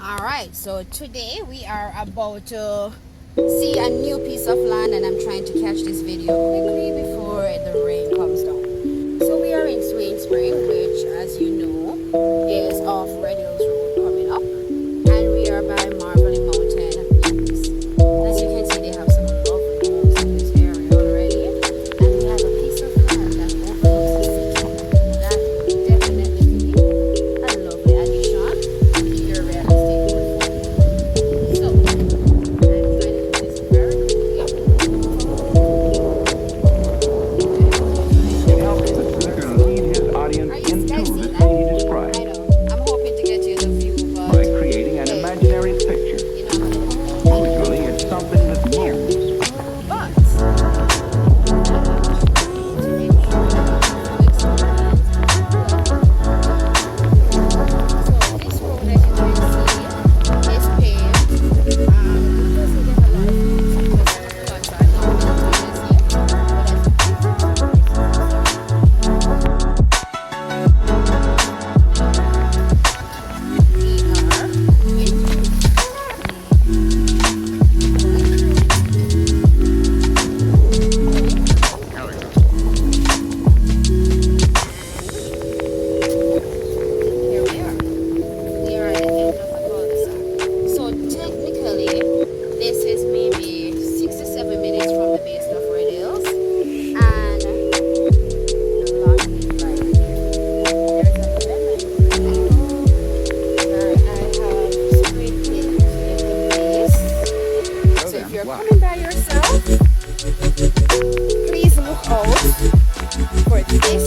Alright, so today we are about to see a new piece of land, and I'm trying to catch this video quickly before the rain comes down. So we are in Swain Spring, which, as you know, is off Red Hills Road coming up, and we are by Marble Mountain Homes. As you can see, they have some lovely homes in this area already, and we have a piece of land that overlooks the city. That would definitely be a lovely addition to your real estate portfolio. So, I'm trying to do this very quickly. It helps the speaker lead his audience Are you into guys the seeing scene he that? I describes know. I'm hoping to get you the view, by but creating an imaginary picture. you know, I'm a little Usually it's something that moves. but to make sure that you experience so this road, as you can see, is paved. It doesn't get a lot of use because floods are not Here we are. We are at the end of the cul-de-sac. So technically, this is maybe 6 to 7 minutes from the base of Red Hills, and the lot is right here. There's a lemon. I have sprayed it at the base. So if you're Wow. coming by yourself, please look out for this